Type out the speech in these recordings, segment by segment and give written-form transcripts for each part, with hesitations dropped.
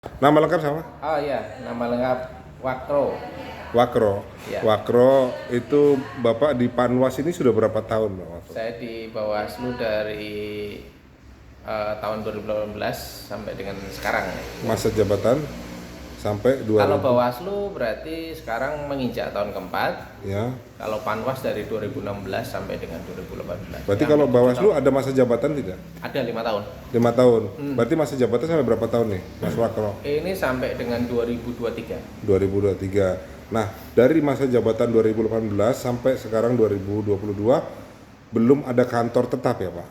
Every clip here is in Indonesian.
Nama lengkap sama? Oh iya, nama lengkap Wakro. Wakro. Ya. Wakro itu Bapak di Panwas ini sudah berapa tahun, Pak Wakro? Saya di Bawaslu dari tahun 2018 sampai dengan sekarang. Masa jabatan sampai 2000. Kalau Bawaslu berarti sekarang menginjak tahun keempat. Ya. Kalau Panwas dari 2016 sampai dengan 2018. Berarti Ya, kalau 7 Bawaslu tahun. ada masa jabatan tidak? Ada 5 tahun. 5 tahun. Berarti masa jabatan sampai berapa tahun nih, Mas Wakro? Ini sampai dengan 2023. 2023. Nah, dari masa jabatan 2018 sampai sekarang 2022 belum ada kantor tetap ya, Pak?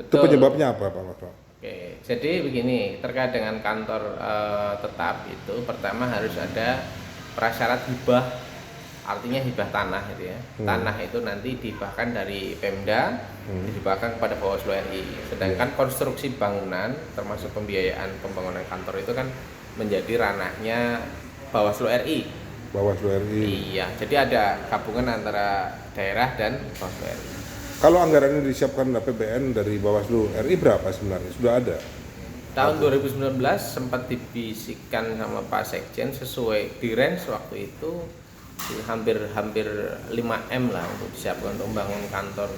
Itu Betul. penyebabnya apa, Pak Wakro? Oke, jadi begini, terkait dengan kantor tetap itu pertama harus ada prasyarat hibah, artinya hibah tanah gitu ya. Tanah itu nanti dihibahkan dari Pemda, dihibahkan kepada Bawaslu RI. Sedangkan konstruksi bangunan termasuk pembiayaan pembangunan kantor itu kan menjadi ranahnya Bawaslu RI. Bawaslu RI. Iya, jadi ada gabungan antara daerah dan Bawaslu RI. Kalau anggaran ini disiapkan APBN dari Bawaslu RI berapa sebenarnya? Sudah ada? Tahun 2019 sempat dibisikkan sama Pak Sekjen sesuai di range waktu itu hampir 5M lah untuk disiapkan untuk membangun kantor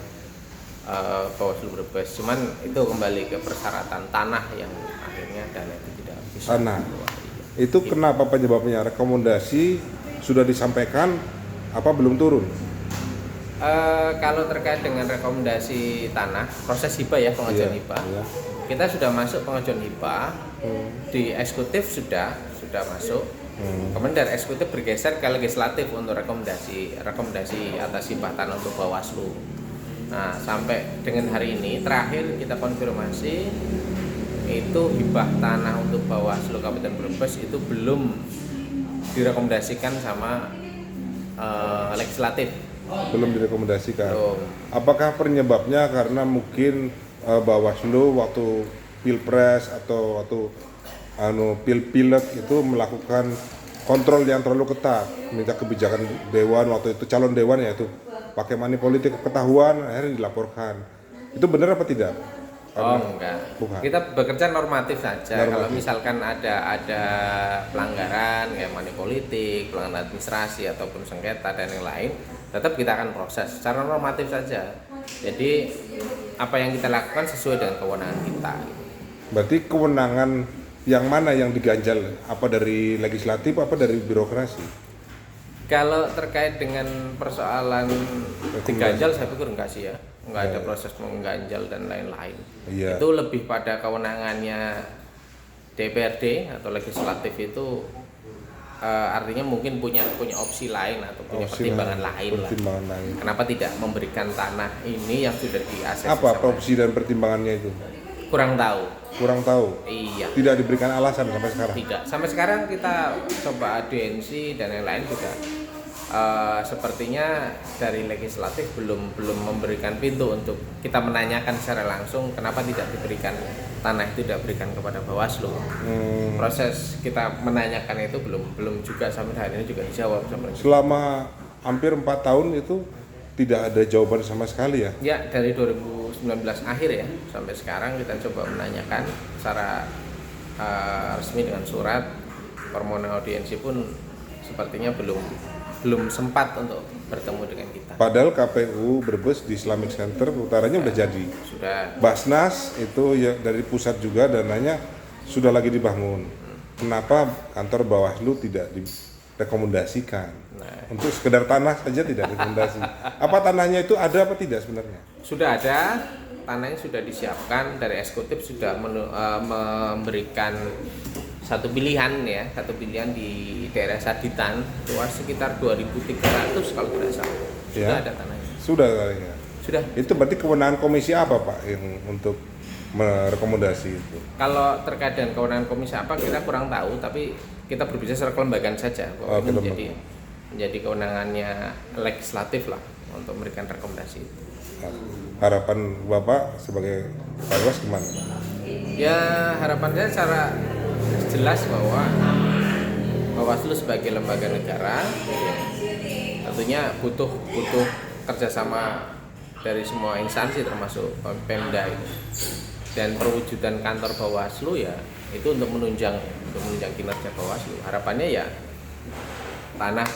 Bawaslu Brebes. Cuman itu kembali ke persyaratan tanah yang akhirnya dana itu tidak bisa. Tanah. Itu kenapa penyebabnya? Rekomendasi sudah disampaikan apa belum turun? Kalau terkait dengan rekomendasi tanah, proses hibah ya, pengajuan Iya, hibah. iya. Kita sudah masuk pengajuan hibah, di eksekutif sudah masuk. Kemudian dari eksekutif bergeser ke legislatif untuk rekomendasi atas hibah tanah untuk Bawaslu. Nah, sampai dengan hari ini terakhir kita konfirmasi itu hibah tanah untuk Bawaslu Kabupaten Brebes itu belum direkomendasikan sama legislatif. Belum direkomendasikan. Belum. Apakah penyebabnya karena mungkin Bawaslu waktu Pilpres atau waktu Pilek itu melakukan kontrol yang terlalu ketat, minta kebijakan dewan waktu itu calon dewan ya itu pakai money politik ketahuan akhirnya dilaporkan. Itu benar apa tidak? Enggak. Bukan. Kita bekerja normatif saja. Normatif. Kalau misalkan ada pelanggaran kayak money politik, pelanggaran administrasi ataupun sengketa dan yang lain, tetap kita akan proses secara normatif saja. Jadi apa yang kita lakukan sesuai dengan kewenangan kita. Berarti kewenangan yang mana yang diganjal? Apa dari legislatif apa dari birokrasi? Kalau terkait dengan persoalan diganjal, saya pikir enggak sih ya. Enggak ada proses mengganjal dan lain-lain. Iya. Itu lebih pada kewenangannya DPRD atau legislatif itu artinya mungkin punya opsi lain atau punya pertimbangan lain lah. Pertimbangan lain. Kenapa tidak memberikan tanah ini yang sudah diakses? Apa opsi dan pertimbangannya itu? Kurang tahu. Kurang tahu. Iya. Tidak diberikan alasan sampai sekarang. Tidak. Sampai sekarang kita coba audiensi dan yang lain juga sepertinya dari legislatif belum memberikan pintu untuk kita menanyakan secara langsung kenapa tidak diberikan tanah itu tidak berikan kepada Bawaslu. Proses kita menanyakan itu belum juga sampai hari ini juga dijawab sama Selama hampir 4 tahun itu tidak ada jawaban sama sekali ya? ya dari 2019 akhir ya sampai sekarang kita coba menanyakan secara resmi dengan surat permohonan audiensi pun sepertinya belum sempat untuk bertemu dengan kita. Padahal KPU Brebes di Islamic Center utaranya udah jadi. Sudah. Basnas itu ya dari pusat juga dananya sudah lagi dibangun. Kenapa kantor Bawaslu tidak direkomendasikan? Untuk sekedar tanah saja tidak rekomendasi. Apa tanahnya itu ada apa tidak sebenarnya? Sudah ada, tanahnya sudah disiapkan dari eksekutif sudah memberikan satu pilihan di daerah Saditan luas sekitar 2.300 kalau tidak salah. Sudah Ya. ada tanahnya. Sudah ya. Sudah. Itu berarti kewenangan komisi apa Pak yang untuk merekomendasi itu? Kalau terkait dengan kewenangan komisi apa kita kurang tahu, tapi kita berbicara secara kelembagaan saja bahwa ini menjadi kewenangannya legislatif lah untuk memberikan rekomendasi itu. Harapan Bapak sebagai Panwas gimana? Ya harapan saya secara jelas bahwa Bawaslu sebagai lembaga negara ya, tentunya butuh kerjasama dari semua instansi termasuk Pemda itu. Dan perwujudan kantor Bawaslu ya Itu untuk menunjang kinerja Bawaslu. Harapannya ya tanah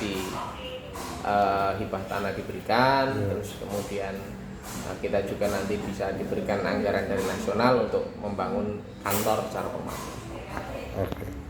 hibah tanah diberikan, terus kemudian kita juga nanti bisa diberikan anggaran dari nasional untuk membangun kantor secara permanen. Oke.